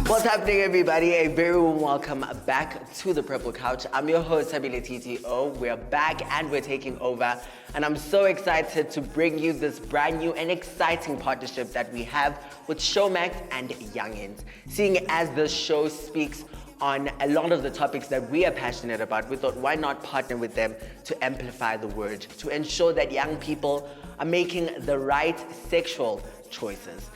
What's happening, everybody? A very warm welcome back to the Purple Couch. I'm your host, Thabile TTO. We're back and we're taking over. And I'm so excited to bring you this brand new and exciting partnership that we have with Showmax and Youngins. Seeing as the show speaks on a lot of the topics that we are passionate about, we thought, why not partner with them to amplify the word, to ensure that young people are making the right sexual choices.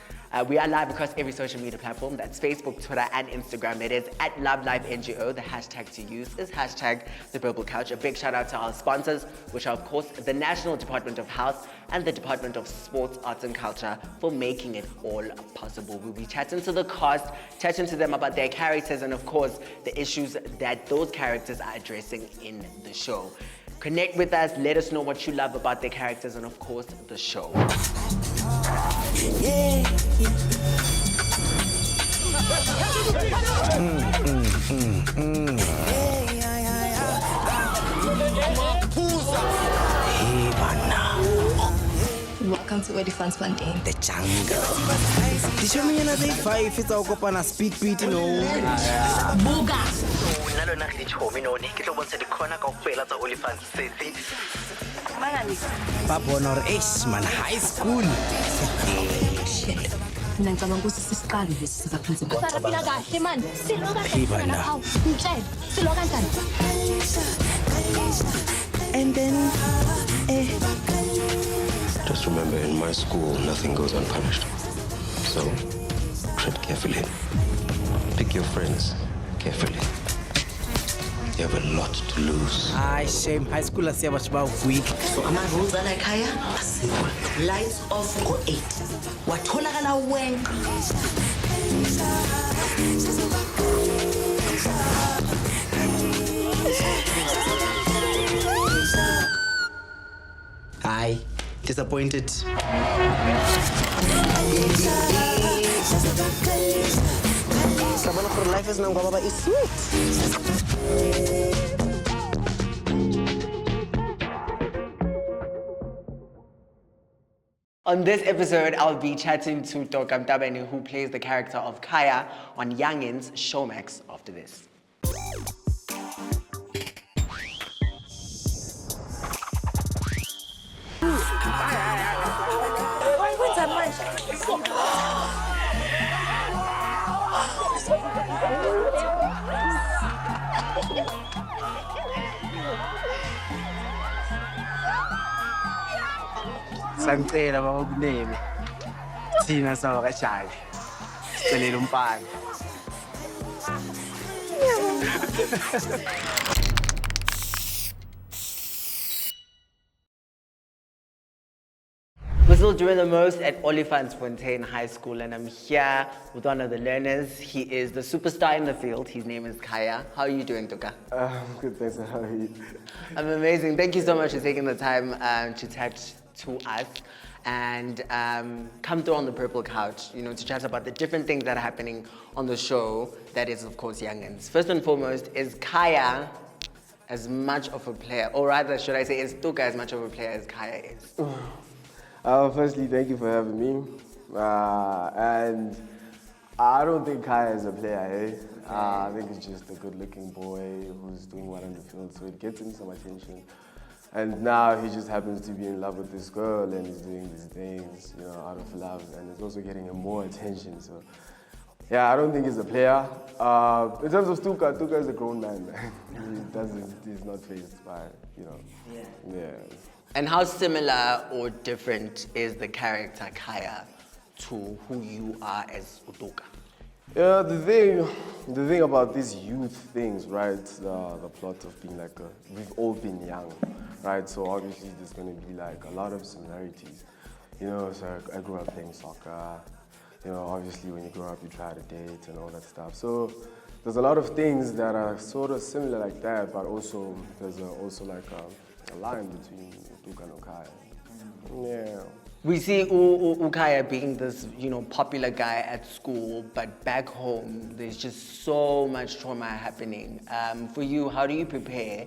We are live across every social media platform. That's Facebook, Twitter, and Instagram. It is at loveLife NGO. The hashtag to use is hashtag the Purple Couch. A big shout out to our sponsors, which are of course the National Department of Health and the Department of Sports, Arts and Culture, for making it all possible. We'll be chatting to the cast, chatting to them about their characters and of course the issues that those characters are addressing in the show. Connect with us, let us know what you love about their characters and of course the show. Welcome to Elephant Plantain. The jungle. Did you mean another 5 it's all up on a speed beat, you know? Booga! Babon or Ace man high school. Shit. Nangicabanga ukuthi sisiqale lesi sikaphansi. Usaphila kahle man. Silo kahle na hawu. Ngitshela, silo kanjani? And then Just remember, in my school, nothing goes unpunished. So, tread carefully. Pick your friends carefully. You have a lot to lose. I shame high school asiyaba chiba week. So ama-rules ala ekhaya asikho. Lights off ngo-8. Watholakala wenqa. Hi, disappointed. Life is now baba is sweet. On this episode, I'll be chatting to Toka Mtabane, who plays the character of Khaya on Youngins Showmax after this. Sangcela bakunene. Thina sawakajali. Sicelela umfana. We're still doing the most at Olifantsfontein High School, and I'm here with one of the learners. He is the superstar in the field. His name is Khaya. How are you doing, Toka? Good, thanks. How are you? I'm amazing. Thank you so much for taking the time to chat to us and come through on the Purple Couch, you know, to chat about the different things that are happening on the show that is, of course, Youngins. First and foremost, is Khaya as much of a player, or rather, should I say, is Toka as much of a player as Khaya is? Firstly, thank you for having me. And I don't think Khaya is a player, eh? I think he's just a good-looking boy who's doing well on the field, so it gets him some attention. And now he just happens to be in love with this girl and he's doing these things, you know, out of love, and it's also getting him more attention. So, yeah, I don't think he's a player. In terms of Toka is a grown man. He's not faced by, you know, yeah. And how similar or different is the character Khaya to who you are as Toka? Yeah, the thing about these youth things, right? The plot of being like we've all been young, right? So obviously there's going to be like a lot of similarities, you know. So I grew up playing soccer, you know. Obviously when you grow up you try to date and all that stuff. So there's a lot of things that are sort of similar like that, but also there's also like a line between Toka and Khaya. Yeah. We see Khaya being this, you know, popular guy at school, but back home, there's just so much trauma happening. For you, how do you prepare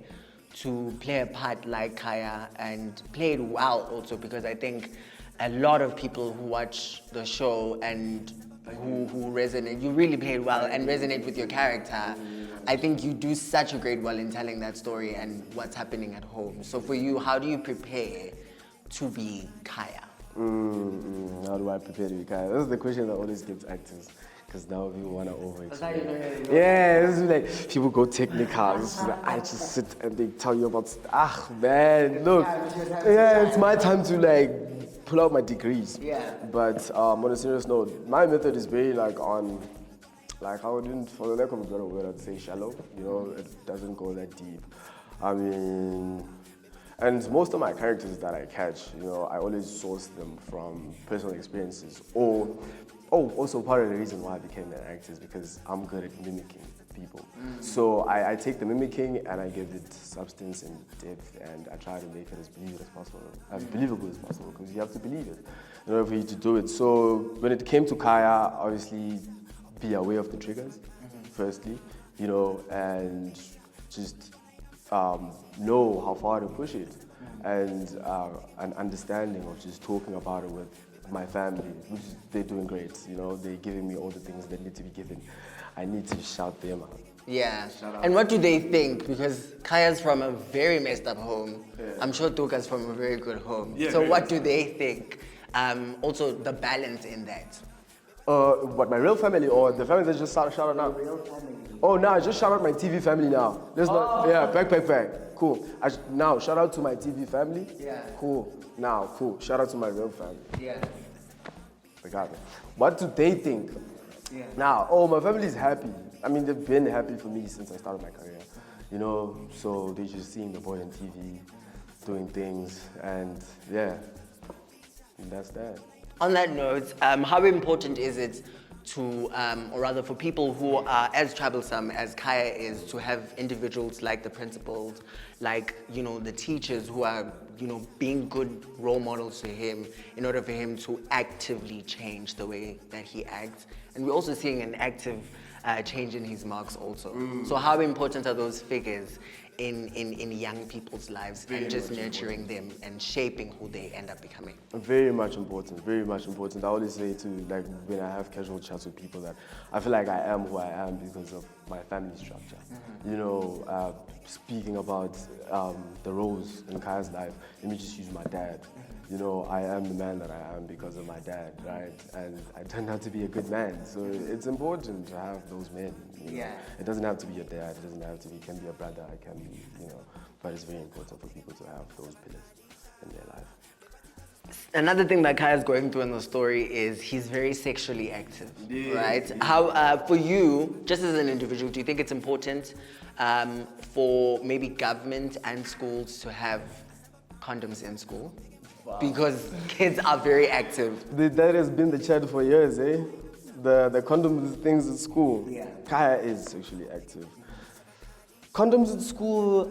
to play a part like Khaya and play it well also, because I think a lot of people who watch the show and who resonate, you really play it well and resonate with your character. I think you do such a great well in telling that story and what's happening at home. So for you, how do you prepare to be Khaya? How do I prepare to be Khaya? This is the question that always gets actors, because now people want to over-explain. Yeah, this is like, people go technical. This is like, I just sit and they tell you about, man, look. Yeah, it's my time to like pull out my degrees. Yeah. But on a serious note, my method is very like on, like I wouldn't, for the lack of a better word, I'd say shallow. You know, it doesn't go that deep. I mean, and most of my characters that I catch, you know, I always source them from personal experiences. Also part of the reason why I became an actor is because I'm good at mimicking people. So I take the mimicking and I give it substance and depth, and I try to make it as believable as possible, because you have to believe it in order for you to do it. So when it came to Khaya, obviously be aware of the triggers, firstly, you know, and just know how far to push it, and an understanding of just talking about it with my family, which they're doing great. You know, they're giving me all the things that need to be given. I need to shout them out. Yeah. And what do they think? Because Kaya's from a very messed up home. Yeah. I'm sure Toka's from a very good home. Yeah, so what do they think? Also, the balance in that. What, my real family or the family that just shout out now? Real family. Oh, no, I just shout out my TV family now. Back. Cool. Now, shout out to my TV family. Yeah. Cool. Now, cool. Shout out to my real family. Yeah. They got me. What do they think? Yeah. Now, my family is happy. I mean, they've been happy for me since I started my career. You know, so they're just seeing the boy on TV, doing things, and yeah, and that's that. On that note, how important is it to, or rather for people who are as troublesome as Khaya is, to have individuals like the principals, like, you know, the teachers who are, you know, being good role models to him in order for him to actively change the way that he acts? And we're also seeing an active change in his marks also. So how important are those figures in young people's lives, and just nurturing them and shaping who they end up becoming? Very much important, very much important. I always say to, like, when I have casual chats with people, that I feel like I am who I am because of my family structure. You know, speaking about the roles in Kaya's life, let me just use my dad. You know, I am the man that I am because of my dad, right? And I turned out to be a good man. So it's important to have those men. You know? Yeah. It doesn't have to be your dad, it doesn't have to be, it can be a brother, it can be, you know, but it's very important for people to have those pillars in their life. Another thing that Kaya's going through in the story is he's very sexually active, right? How, for you, just as an individual, do you think it's important for maybe government and schools to have condoms in school? Wow. Because kids are very active. That has been the chat for years, eh? The condom things at school. Yeah. Khaya is sexually active. Condoms at school,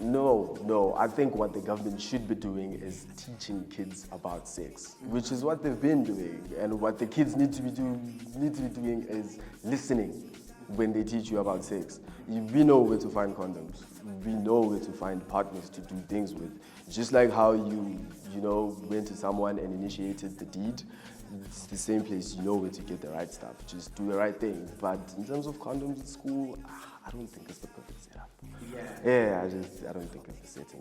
no. I think what the government should be doing is teaching kids about sex, which is what they've been doing. And what the kids need to be doing is listening when they teach you about sex. We know where to find condoms. We know where to find partners to do things with. Just like how you went to someone and initiated the deed, it's the same place. You know where to get the right stuff. Just do the right thing. But in terms of condoms at school, I don't think it's the perfect setup. I don't think it's the setting.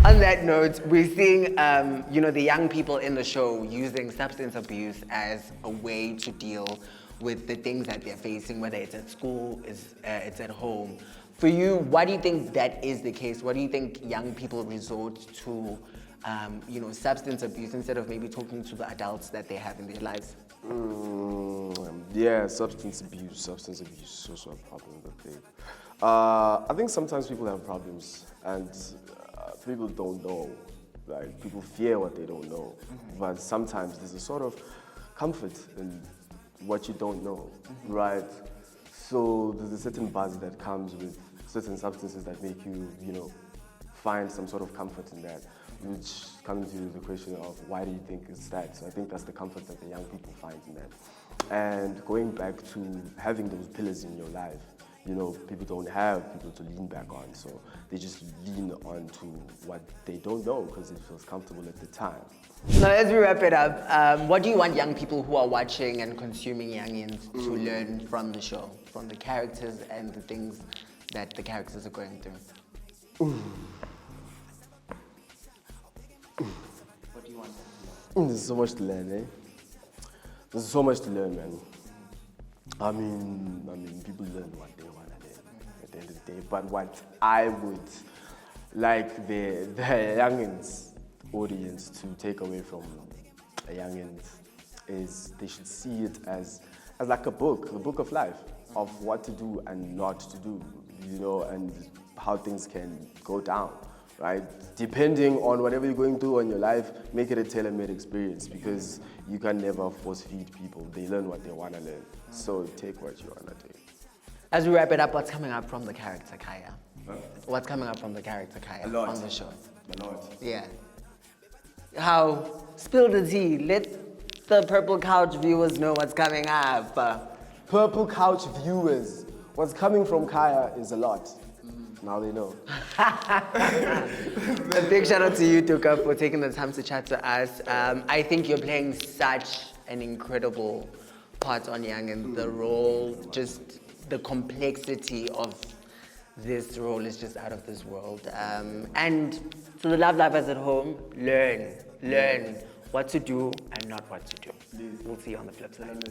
On that note, we're seeing, the young people in the show using substance abuse as a way to deal with the things that they're facing, whether it's at school, it's at home. For you, why do you think that is the case? Why do you think young people resort to, substance abuse instead of maybe talking to the adults that they have in their lives? Substance abuse is also a problem that they. I think sometimes people have problems and people don't know. Like, people fear what they don't know. But sometimes there's a sort of comfort in what you don't know, right? So there's a certain buzz that comes with certain substances that make you, find some sort of comfort in that, which comes to the question of why do you think it's that? So I think that's the comfort that the young people find in that. And going back to having those pillars in your life, people don't have people to lean back on, so they just lean on to what they don't know because it feels comfortable at the time. Now, as we wrap it up, what do you want young people who are watching and consuming Youngins to learn from the show, from the characters and the things that the characters are going through? What do you want them to learn? There's so much to learn, eh? There's so much to learn, man. I mean, people learn what they want to learn at the end of the day. But what I would like the Youngins audience to take away from Youngins is they should see it as like a book of life, of what to do and not to do, and how things can go down, right? Depending on whatever you're going through in your life, make it a tailor-made experience because you can never force feed people. They learn what they want to learn. So take what you want to take. As we wrap it up, what's coming up from the character Khaya? What's coming up from the character Khaya on the show? A lot. Yeah. Spill the tea. Let the Purple Couch viewers know what's coming up. Purple Couch viewers, what's coming from Khaya is a lot. Now they know. A big shout out to you, Toka, for taking the time to chat to us. I think you're playing such an incredible part on Youngins. The role, just the complexity of this role is just out of this world. And to the loveLifers at home, learn what to do and not what to do. We'll see you on the flip side.